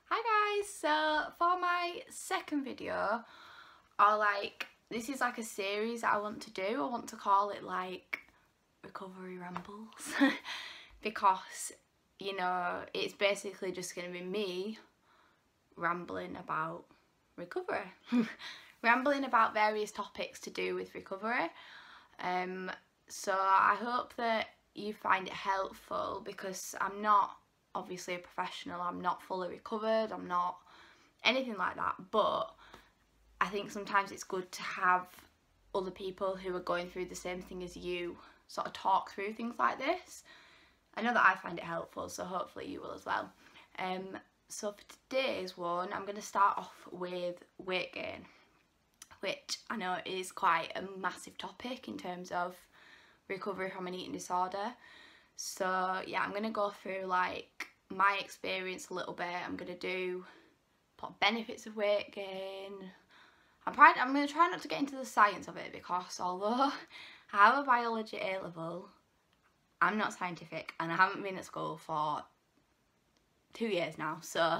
Hi guys, so for my second video, this is like a series that I want to do. I want to call it like recovery rambles because, you know, it's basically just going to be me rambling about recovery. Rambling about various topics to do with recovery. So I hope that you find it helpful because I'm not obviously a professional, I'm not fully recovered, I'm not anything like that, but I think sometimes it's good to have other people who are going through the same thing as you sort of talk through things like this. I know that I find it helpful, so hopefully you will as well. So for today's one, I'm going to start off with weight gain, which I know is quite a massive topic in terms of recovery from an eating disorder. So yeah, I'm going to go through like my experience a little bit. I'm going to do benefits of weight gain. I'm going to try not to get into the science of it because although I have a biology A level, I'm not scientific and I haven't been at school for 2 years now. So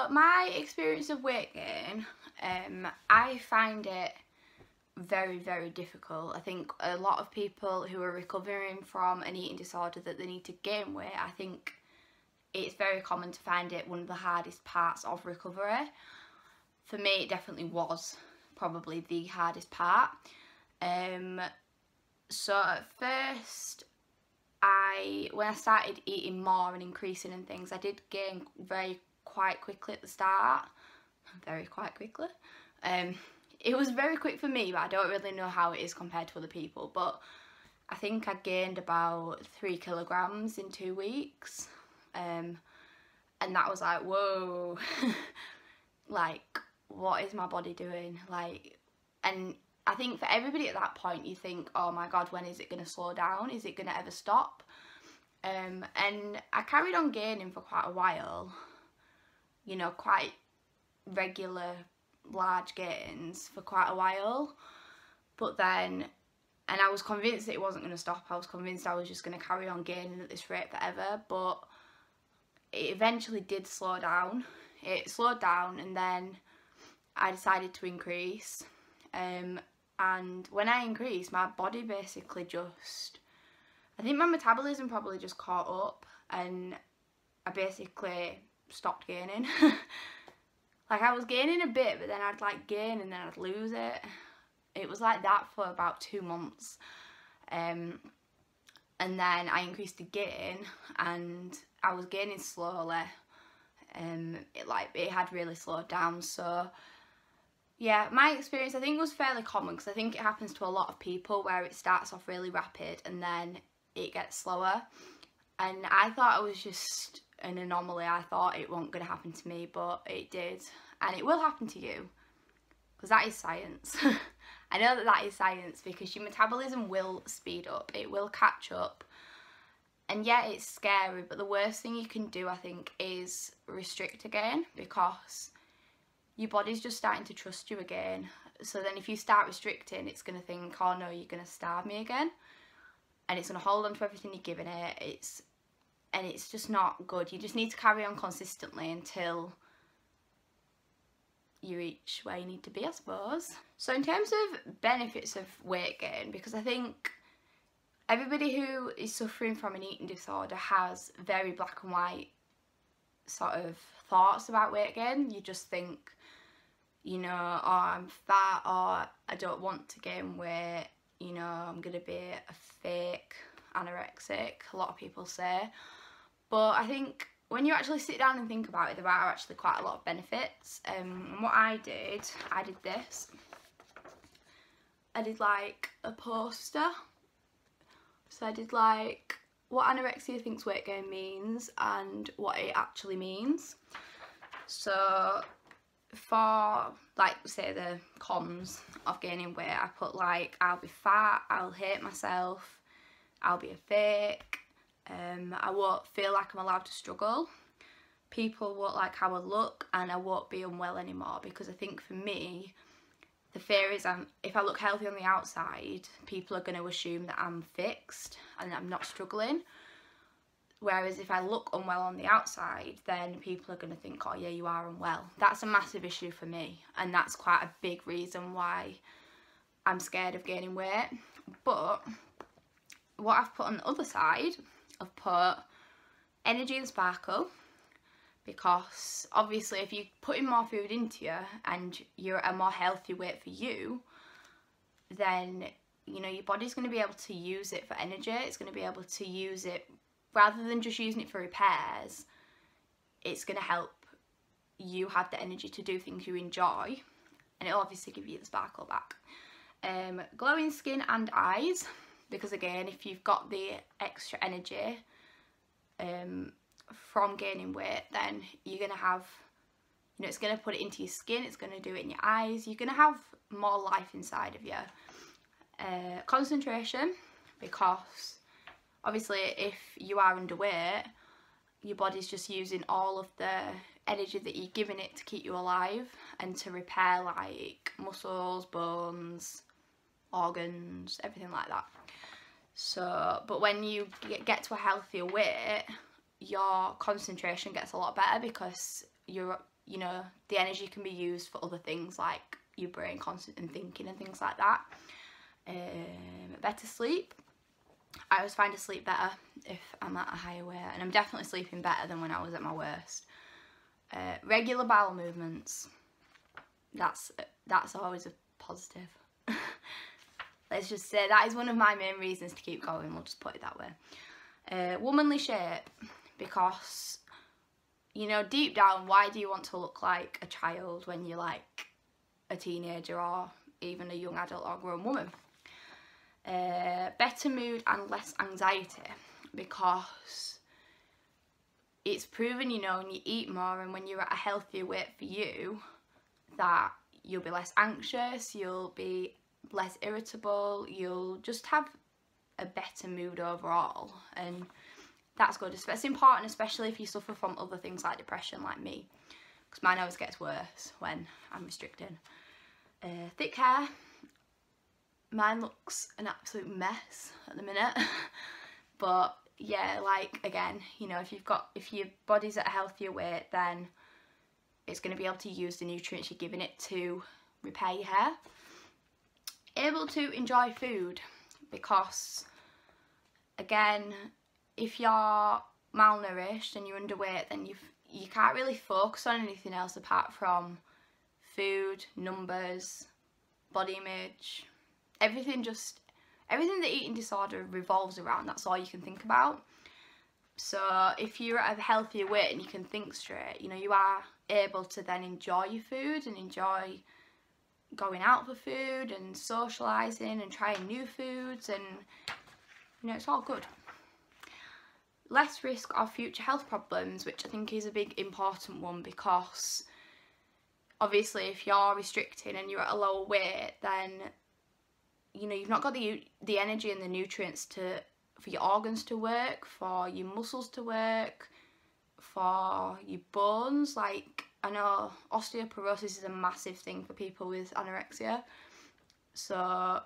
my experience of weight gain, I find it very, very difficult. I think a lot of people who are recovering from an eating disorder that they need to gain weight, I think it's very common to find it one of the hardest parts of recovery. For me, it definitely was probably the hardest part. So at first, when I started eating more and increasing and things, I did gain quite quickly at the start. Quite quickly. It was very quick for me, but I don't really know how it is compared to other people. But I think I gained about 3 kilograms in 2 weeks. And that was like, whoa. Like, what is my body doing? Like, and I think for everybody at that point, you think, oh my God, when is it going to slow down? Is it going to ever stop? And I carried on gaining for quite a while. You know, quite regular large gains for quite a while, but then, and I was convinced that it wasn't going to stop. I was convinced I was just going to carry on gaining at this rate forever, but it eventually did slow down. It slowed down and then I decided to increase, and when I increased, my body basically just, I think my metabolism probably just caught up and I basically stopped gaining. Like, I was gaining a bit, but then I'd like gain and then I'd lose it. It was like that for about 2 months. And then I increased again and I was gaining slowly. It had really slowed down. So yeah, my experience I think was fairly common because I think it happens to a lot of people where it starts off really rapid and then it gets slower. And I thought it was just an anomaly. I thought it wasn't going to happen to me, but it did, and it will happen to you because that is science. I know that is science because your metabolism will speed up, it will catch up, and yeah, it's scary, but the worst thing you can do, I think, is restrict again because your body's just starting to trust you again. So then if you start restricting, it's going to think, oh no, you're going to starve me again, and it's going to hold on to everything you're giving it. And it's just not good. You just need to carry on consistently until you reach where you need to be, I suppose. So in terms of benefits of weight gain, because I think everybody who is suffering from an eating disorder has very black and white sort of thoughts about weight gain. You just think, you know, oh, I'm fat, or I don't want to gain weight, you know, I'm going to be a fake anorexic, a lot of people say. But I think when you actually sit down and think about it, there are actually quite a lot of benefits. And what I did this. I did like a poster. So I did like what anorexia thinks weight gain means and what it actually means. So for, like, say the cons of gaining weight, I put like, I'll be fat, I'll hate myself, I'll be a fake, I won't feel like I'm allowed to struggle, people won't like how I look, and I won't be unwell anymore. Because I think for me, the fear is if I look healthy on the outside, people are going to assume that I'm fixed and that I'm not struggling. Whereas if I look unwell on the outside, then people are going to think, oh yeah, you are unwell. That's a massive issue for me, and that's quite a big reason why I'm scared of gaining weight. But what I've put on the other side, I've put energy and sparkle, because obviously if you're putting more food into you and you're at a more healthy weight for you, then you know your body's going to be able to use it for energy. It's going to be able to use it rather than just using it for repairs. It's going to help you have the energy to do things you enjoy, and it'll obviously give you the sparkle back. Glowing skin and eyes, because again, if you've got the extra energy from gaining weight, then you're going to have, you know, it's going to put it into your skin, it's going to do it in your eyes, you're going to have more life inside of you. Concentration, because obviously if you are underweight, your body's just using all of the energy that you're giving it to keep you alive and to repair like muscles, bones, organs, everything like that. So, but when you get to a healthier weight, your concentration gets a lot better, because you know, the energy can be used for other things like your brain constant and thinking and things like that. Better sleep. I always find to sleep better if I'm at a higher weight, and I'm definitely sleeping better than when I was at my worst. Regular bowel movements. That's always a positive. Let's just say that is one of my main reasons to keep going, we'll just put it that way. Womanly shape, because, you know, deep down, why do you want to look like a child when you're like a teenager or even a young adult or grown woman? Better mood and less anxiety, because it's proven, you know, when you eat more and when you're at a healthier weight for you, that you'll be less anxious, you'll be less irritable, you'll just have a better mood overall, and that's good. It's important, especially if you suffer from other things like depression like me, because mine always gets worse when I'm restricting. Thick hair. Mine looks an absolute mess at the minute. But yeah, like again, you know, if your body's at a healthier weight, then it's going to be able to use the nutrients you're giving it to repair your hair. Able to enjoy food, because again, if you're malnourished and you're underweight, then you can't really focus on anything else apart from food, numbers, body image, everything that eating disorder revolves around. That's all you can think about. So if you're at a healthier weight and you can think straight, you know, you are able to then enjoy your food and enjoy going out for food and socialising and trying new foods, and you know, it's all good. Less risk of future health problems, which I think is a big important one, because obviously if you're restricting and you're at a lower weight, then you know, you've not got the energy and the nutrients for your organs to work, for your muscles to work, for your bones. Like, I know osteoporosis is a massive thing for people with anorexia. So,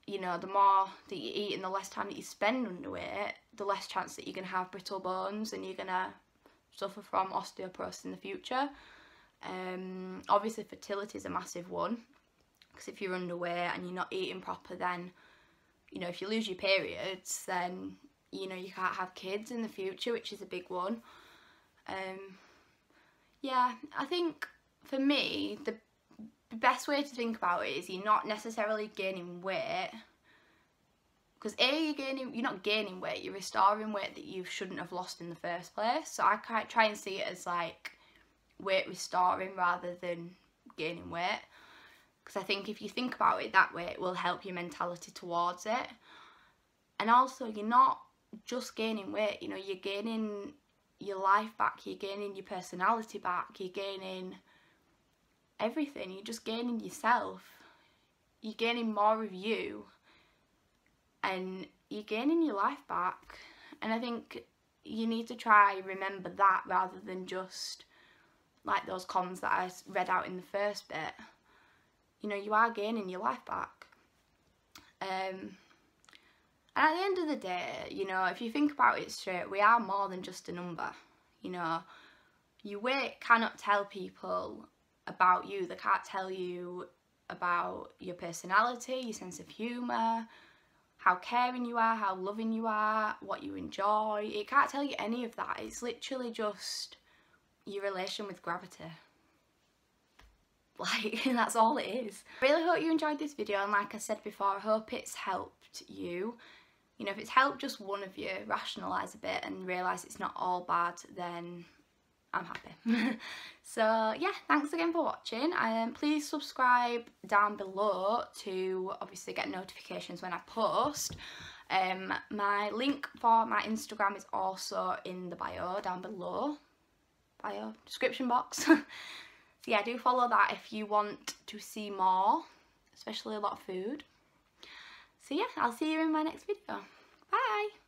you know, the more that you eat and the less time that you spend underweight, the less chance that you're going to have brittle bones and you're going to suffer from osteoporosis in the future. Obviously fertility is a massive one, because if you're underweight and you're not eating proper, then, you know, if you lose your periods, then, you know, you can't have kids in the future, which is a big one. Yeah, I think for me, the best way to think about it is you're not necessarily gaining weight, because you're not gaining weight, you're restoring weight that you shouldn't have lost in the first place. So I try and see it as like weight restoring rather than gaining weight, because I think if you think about it that way, it will help your mentality towards it. And also, you're not just gaining weight, you know, you're gaining your life back, you're gaining your personality back, you're gaining everything, you're just gaining yourself, you're gaining more of you, and you're gaining your life back. And I think you need to try remember that rather than just like those cons that I read out in the first bit. You know, you are gaining your life back. And at the end of the day, you know, if you think about it straight, we are more than just a number. You know, your weight cannot tell people about you. They can't tell you about your personality, your sense of humour, how caring you are, how loving you are, what you enjoy. It can't tell you any of that. It's literally just your relation with gravity. Like, that's all it is. I really hope you enjoyed this video, and like I said before, I hope it's helped you. You know, if it's helped just one of you rationalise a bit and realise it's not all bad, then I'm happy. So yeah, thanks again for watching. Please subscribe down below to obviously get notifications when I post. My link for my Instagram is also in the bio down below. Description box. So yeah, do follow that if you want to see more, especially a lot of food. So yeah, I'll see you in my next video. Bye!